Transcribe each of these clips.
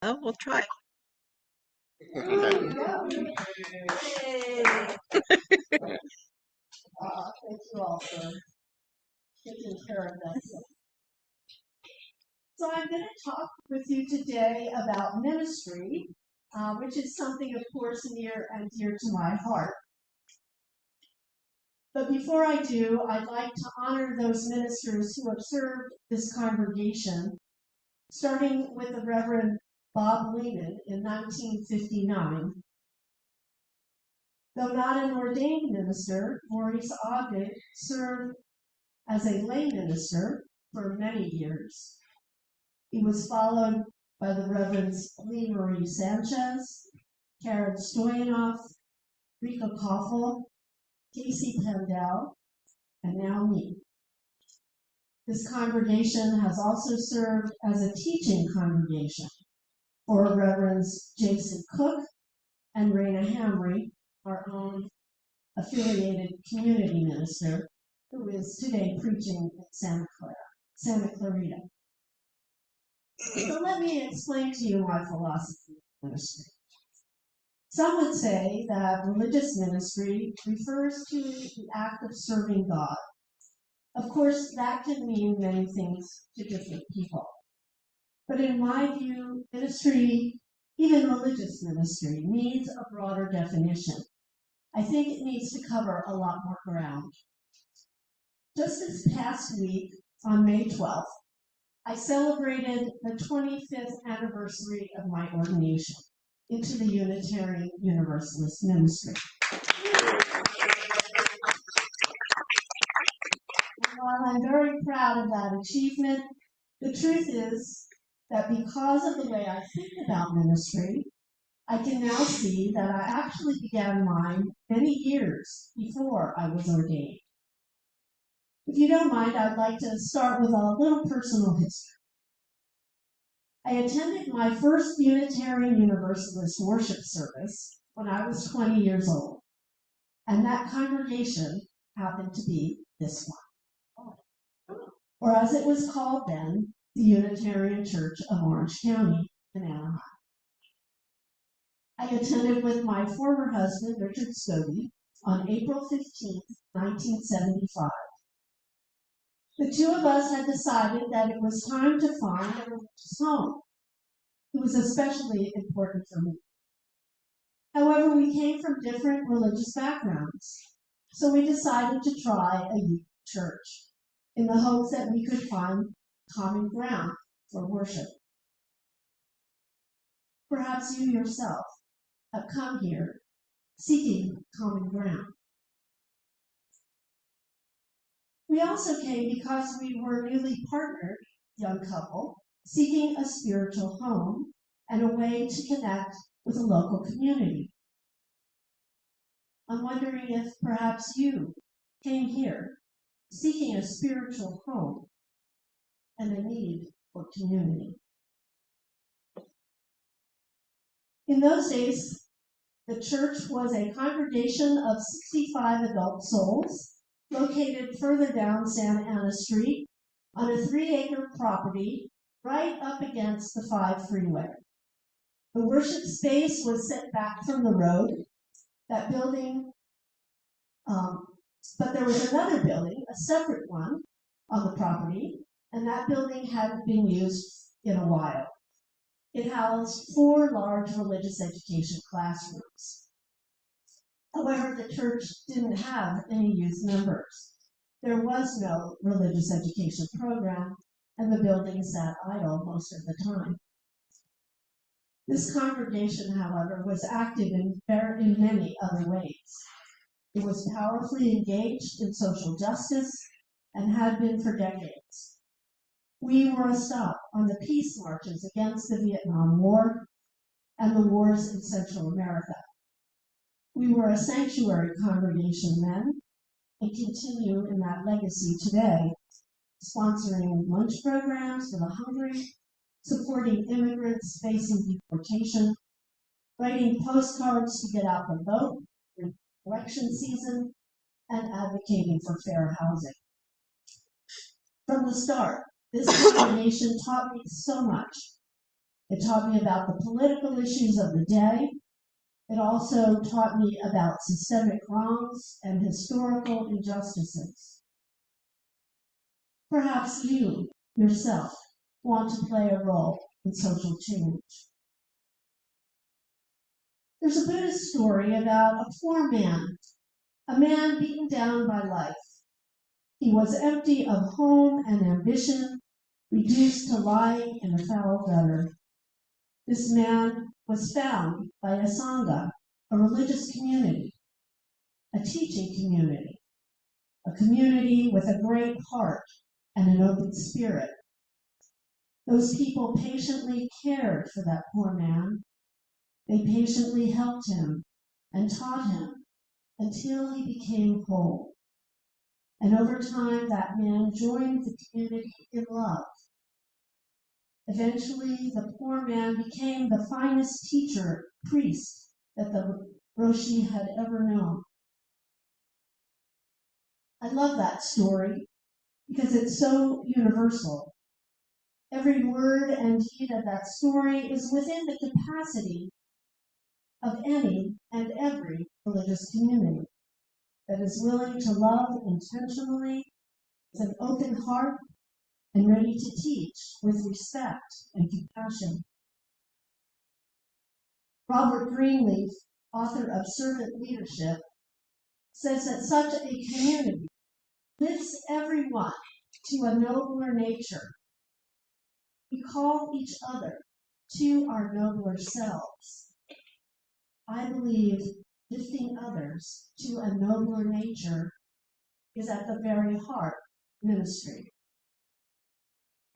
Oh, we'll try. There you go. Yay. Thank you all for taking care of that. So I'm going to talk with you today about ministry, which is something, of course, near and dear to my heart. But before I do, I'd like to honor those ministers who have served this congregation, starting with the Reverend Bob Lehman in 1959. Though not an ordained minister, Maurice Ogden served as a lay minister for many years. He was followed by the Reverends Lee Marie Sanchez, Karen Stoyanoff, Rika Koffel, Casey Pendel, and now me. This congregation has also served as a teaching congregation for Reverends Jason Cook and Raina Hamry, our own affiliated community minister, who is today preaching at Santa Clarita. So let me explain to you my philosophy of ministry. Some would say that religious ministry refers to the act of serving God. Of course, that can mean many things to different people. But in my view, ministry, even religious ministry, needs a broader definition. I think it needs to cover a lot more ground. Just this past week, on May 12th, I celebrated the 25th anniversary of my ordination into the Unitarian Universalist ministry. And while I'm very proud of that achievement, the truth is that because of the way I think about ministry, I can now see that I actually began mine many years before I was ordained. If you don't mind, I'd like to start with a little personal history. I attended my first Unitarian Universalist worship service when I was 20 years old, and that congregation happened to be this one, or as it was called then, the Unitarian Church of Orange County in Anaheim. I attended with my former husband, Richard Scobie, on April 15, 1975. The two of us had decided that it was time to find a religious home. It was especially important for me. However, we came from different religious backgrounds, so we decided to try a youth church in the hopes that we could find common ground for worship. Perhaps you yourself have come here seeking common ground. We also came because we were a newly partnered young couple seeking a spiritual home and a way to connect with a local community. I'm wondering if perhaps you came here seeking a spiritual home and a need for community. In those days, the church was a congregation of 65 adult souls located further down Santa Ana Street on a 3-acre property right up against the 5 freeway. The worship space was set back from the road. That building, but there was another building, a separate one, on the property, and that building hadn't been used in a while. It housed 4 large religious education classrooms. However, the church didn't have any youth members. There was no religious education program, and the building sat idle most of the time. This congregation, however, was active in many other ways. It was powerfully engaged in social justice and had been for decades. We were a stop on the peace marches against the Vietnam War and the wars in Central America. We were a sanctuary congregation then and continue in that legacy today, sponsoring lunch programs for the hungry, supporting immigrants facing deportation, writing postcards to get out the vote in election season, and advocating for fair housing. From the start, this congregation taught me so much. It taught me about the political issues of the day. It also taught me about systemic wrongs and historical injustices. Perhaps you, yourself, want to play a role in social change. There's a Buddhist story about a poor man, a man beaten down by life. He was empty of home and ambition, reduced to lying in a foul gutter. This man was found by a sangha, a religious community, a teaching community, a community with a great heart and an open spirit. Those people patiently cared for that poor man. They patiently helped him and taught him until he became whole. And over time, that man joined the community in love. Eventually, the poor man became the finest teacher, priest, that the Roshi had ever known. I love that story because it's so universal. Every word and deed of that story is within the capacity of any and every religious community that is willing to love intentionally, with an open heart, and ready to teach with respect and compassion. Robert Greenleaf, author of Servant Leadership, says that such a community lifts everyone to a nobler nature. We call each other to our nobler selves. I believe lifting others to a nobler nature is at the very heart of ministry.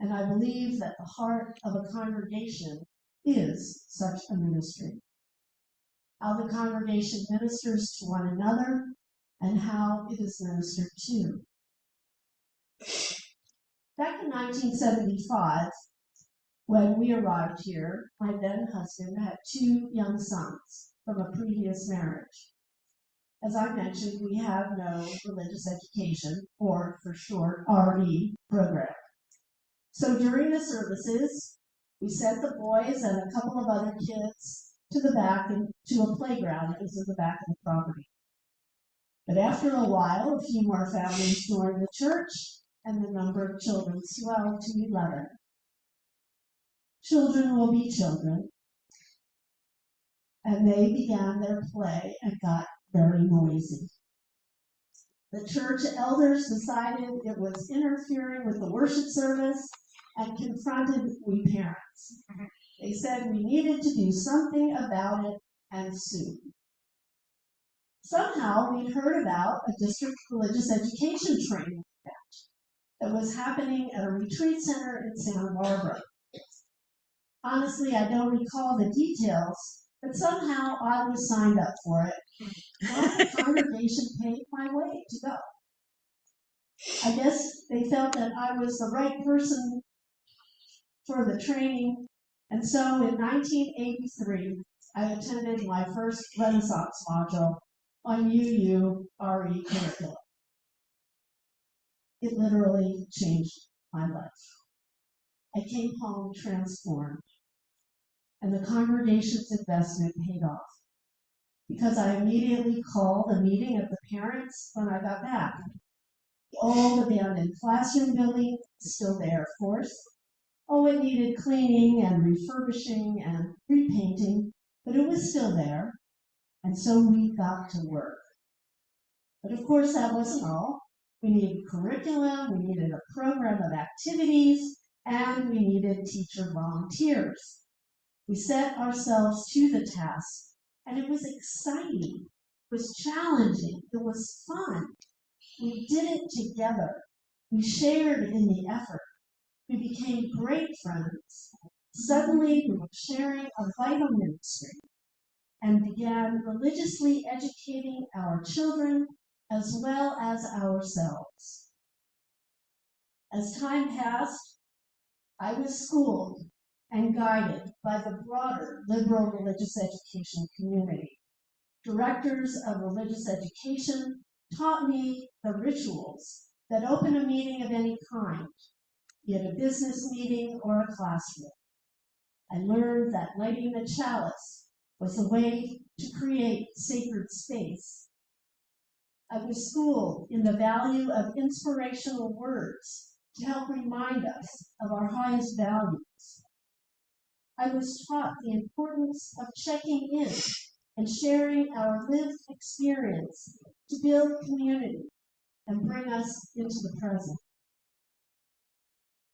And I believe that the heart of a congregation is such a ministry. How the congregation ministers to one another and how it is ministered to. Back in 1975, when we arrived here, my then husband had 2 young sons from a previous marriage. As I mentioned, we have no religious education, or for short, RE program. So during the services, we sent the boys and a couple of other kids to the back and to a playground that was in the back of the property. But after a while, a few more families joined the church, and the number of children swelled to 11. Children will be children, and they began their play and got very noisy. The church elders decided it was interfering with the worship service and confronted we parents. They said we needed to do something about it and sue. Somehow we'd heard about a district religious education training event that was happening at a retreat center in Santa Barbara. Honestly, I don't recall the details, but somehow I was signed up for it. And the congregation paid my way to go. I guess they felt that I was the right person for the training, and so in 1983, I attended my first Renaissance module on UU RE curriculum. It literally changed my life. I came home transformed, and the congregation's investment paid off because I immediately called a meeting of the parents when I got back. The old abandoned classroom building is still there, of course. Oh, it needed cleaning and refurbishing and repainting, but it was still there, and so we got to work. But of course, that wasn't all. We needed curriculum, we needed a program of activities, and we needed teacher volunteers. We set ourselves to the task, and it was exciting, it was challenging, it was fun. We did it together. We shared in the effort. We became great friends. Suddenly, we were sharing a vital ministry and began religiously educating our children as well as ourselves. As time passed, I was schooled and guided by the broader liberal religious education community. Directors of religious education taught me the rituals that open a meeting of any kind, be it a business meeting or a classroom. I learned that lighting the chalice was the way to create sacred space. I was schooled in the value of inspirational words to help remind us of our highest values. I was taught the importance of checking in and sharing our lived experience to build community and bring us into the present.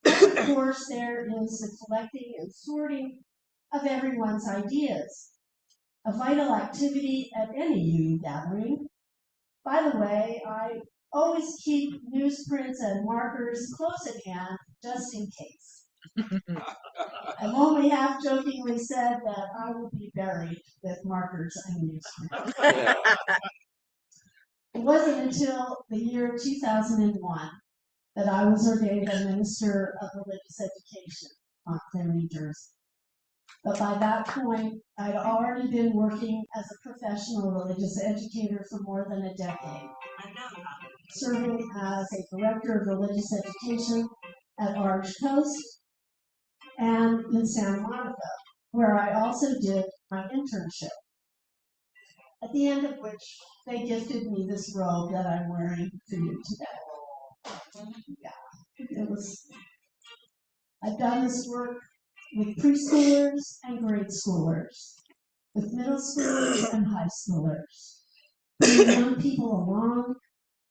Of course, there is the collecting and sorting of everyone's ideas, a vital activity at any union gathering. By the way, I always keep newsprints and markers close at hand just in case. I've only half jokingly said that I will be buried with markers and newsprints. It wasn't until the year 2001 that I was ordained a minister of religious education in Montclair, New Jersey. But by that point, I'd already been working as a professional religious educator for more than a decade, serving as a director of religious education at Orange Coast and in Santa Monica, where I also did my internship, at the end of which they gifted me this robe that I'm wearing for you today. Yeah, I've done this work with preschoolers and grade schoolers, with middle schoolers and high schoolers, bringing young people along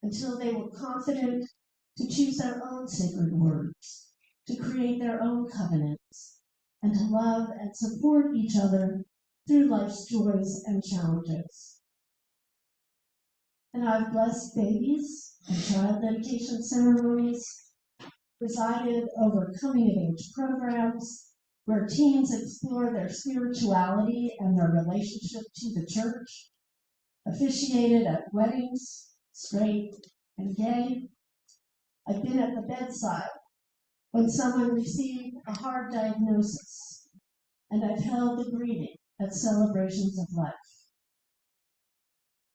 until they were confident to choose their own sacred words, to create their own covenants, and to love and support each other through life's joys and challenges. And I've blessed babies and child dedication ceremonies, presided over coming-of-age programs where teens explore their spirituality and their relationship to the church, officiated at weddings, straight and gay. I've been at the bedside when someone received a hard diagnosis, and I've held the greeting at celebrations of life.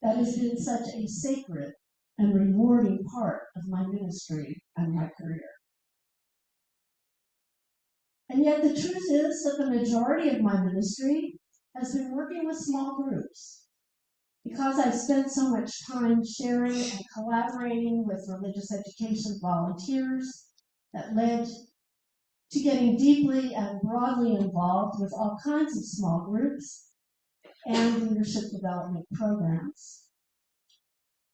That has been such a sacred and rewarding part of my ministry and my career. And yet the truth is that the majority of my ministry has been working with small groups. Because I've spent so much time sharing and collaborating with religious education volunteers, that led to getting deeply and broadly involved with all kinds of small groups and leadership development programs.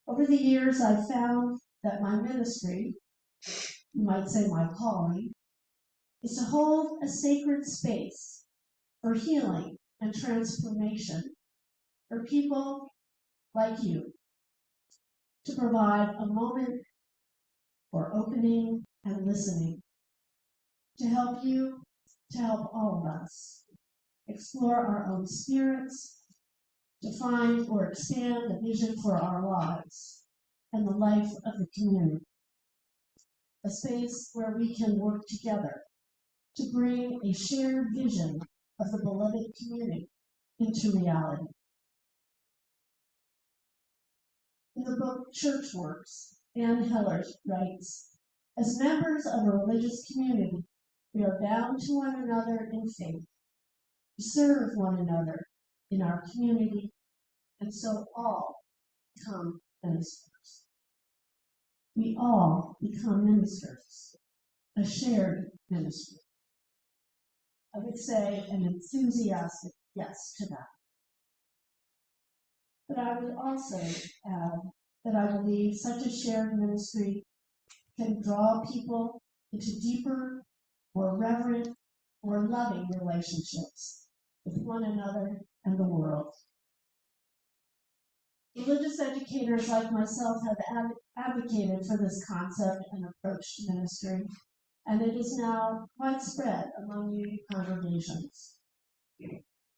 Over the years, I've found that my ministry, you might say my calling, is to hold a sacred space for healing and transformation for people like you, to provide a moment for opening and listening, to help you, to help all of us explore our own spirits, to find or expand a vision for our lives and the life of the community, a space where we can work together to bring a shared vision of the beloved community into reality. In the book Church Works, Ann Heller writes, "As members of a religious community, we are bound to one another in faith. We serve one another in our community, and so all become ministers." We all become ministers, a shared ministry. I would say an enthusiastic yes to that. But I would also add that I believe such a shared ministry can draw people into deeper, more reverent, more loving relationships with one another and the world. Religious educators like myself have advocated for this concept and approach to ministry, and it is now widespread among youth congregations.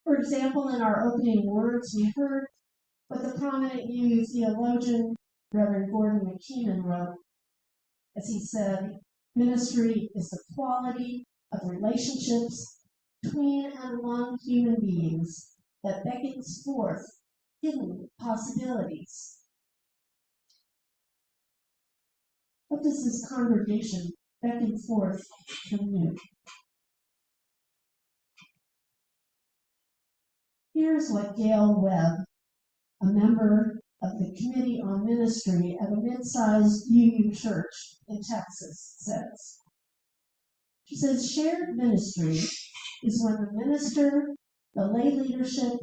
For example, in our opening words, we heard what the prominent youth theologian, Reverend Gordon McKeenan, wrote, as he said, "Ministry is the quality of relationships between and among human beings that beckons forth hidden possibilities." What does this congregation beckon forth from you? Here's what Gail Webb, a member of the Committee on Ministry at a mid-sized UU church in Texas, says. She says, shared ministry is when the minister, the lay leadership,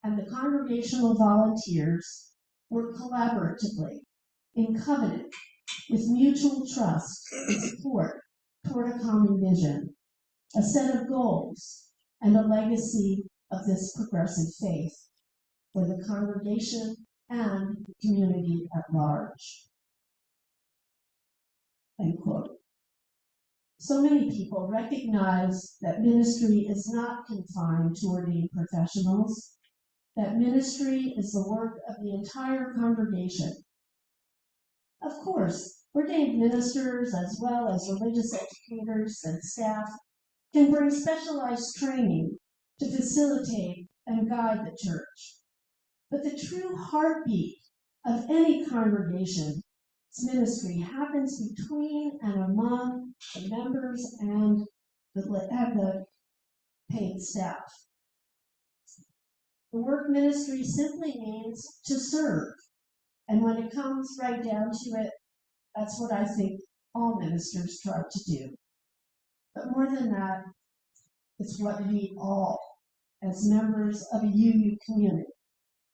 and the congregational volunteers work collaboratively, in covenant, with mutual trust and support toward a common vision, a set of goals, and a legacy of this progressive faith for the congregation and the community at large. End quote. So many people recognize that ministry is not confined to ordained professionals, that ministry is the work of the entire congregation. Of course, ordained ministers, as well as religious educators and staff, can bring specialized training to facilitate and guide the church. But the true heartbeat of any congregation's ministry happens between and among the members and the paid staff. The work ministry simply means to serve. And when it comes right down to it, that's what I think all ministers try to do. But more than that, it's what we all, as members of a UU community,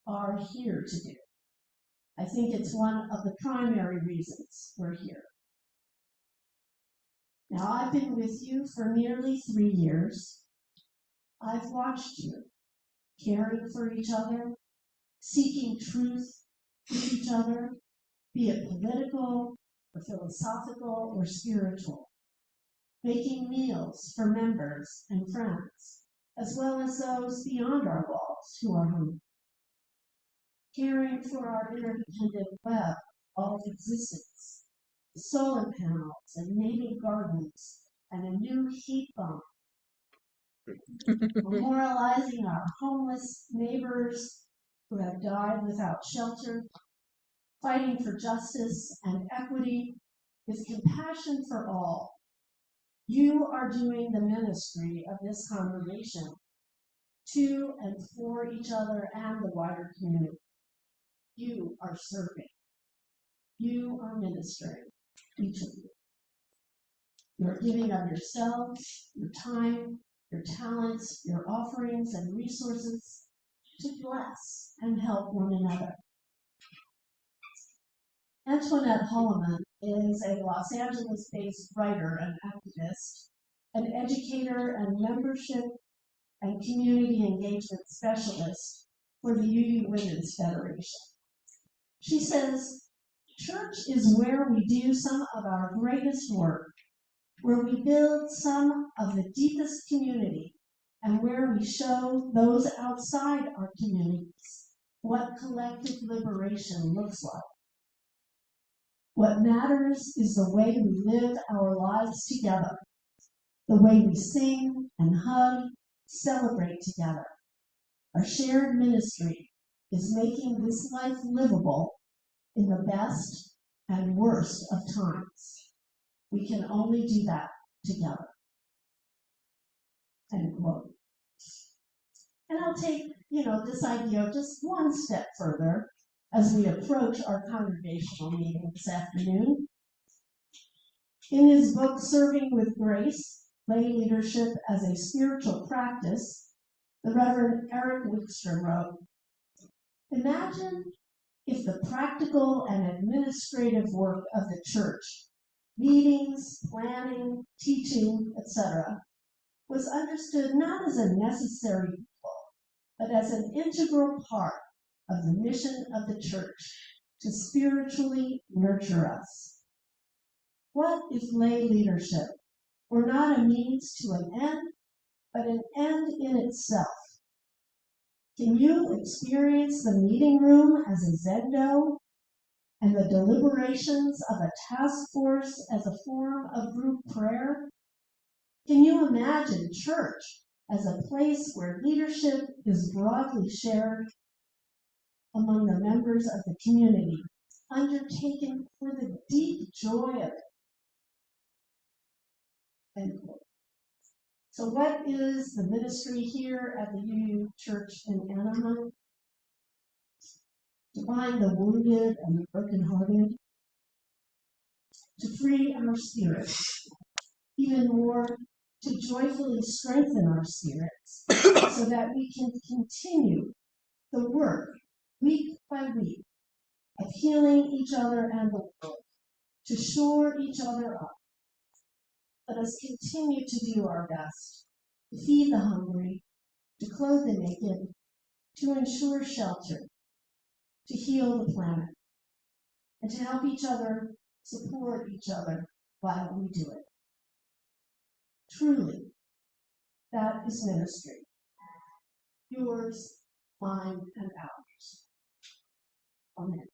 are here to do. I think it's one of the primary reasons we're here. Now, I've been with you for nearly 3 years. I've watched you, caring for each other, seeking truth with each other, be it political or philosophical or spiritual, making meals for members and friends, as well as those beyond our walls who are hungry, caring for our interdependent web of existence, solar panels and native gardens, and a new heat pump, memorializing our homeless neighbors who have died without shelter, fighting for justice and equity with compassion for all. You are doing the ministry of this congregation to and for each other and the wider community. You are serving. You are ministering, each of you. You're giving of yourselves, your time, your talents, your offerings and resources to bless and help one another. Antoinette Holloman is a Los Angeles-based writer and activist, an educator and membership and community engagement specialist for the UU Women's Federation. She says, church is where we do some of our greatest work, where we build some of the deepest community, and where we show those outside our communities what collective liberation looks like. What matters is the way we live our lives together, the way we sing and hug, celebrate together. Our shared ministry is making this life livable in the best and worst of times. We can only do that together. End quote. And I'll take, this idea just one step further as we approach our congregational meeting this afternoon. In his book, Serving with Grace, Lay Leadership as a Spiritual Practice, the Reverend Eric Wickstrom wrote, imagine if the practical and administrative work of the church, meetings, planning, teaching, etc., was understood not as a necessary evil, but as an integral part of the mission of the church to spiritually nurture us. What if lay leadership were not a means to an end, but an end in itself? Can you experience the meeting room as a zendo and the deliberations of a task force as a form of group prayer? Can you imagine church as a place where leadership is broadly shared among the members of the community, undertaken for the deep joy of it? End quote. So what is the ministry here at the UU Church in Anaheim? To find the wounded and the brokenhearted, to free our spirits, even more, to joyfully strengthen our spirits so that we can continue the work week by week of healing each other and the world, to shore each other up. Let us continue to do our best, to feed the hungry, to clothe the naked, to ensure shelter, to heal the planet, and to help each other support each other while we do it. Truly, that is ministry. Yours, mine, and ours. Amen.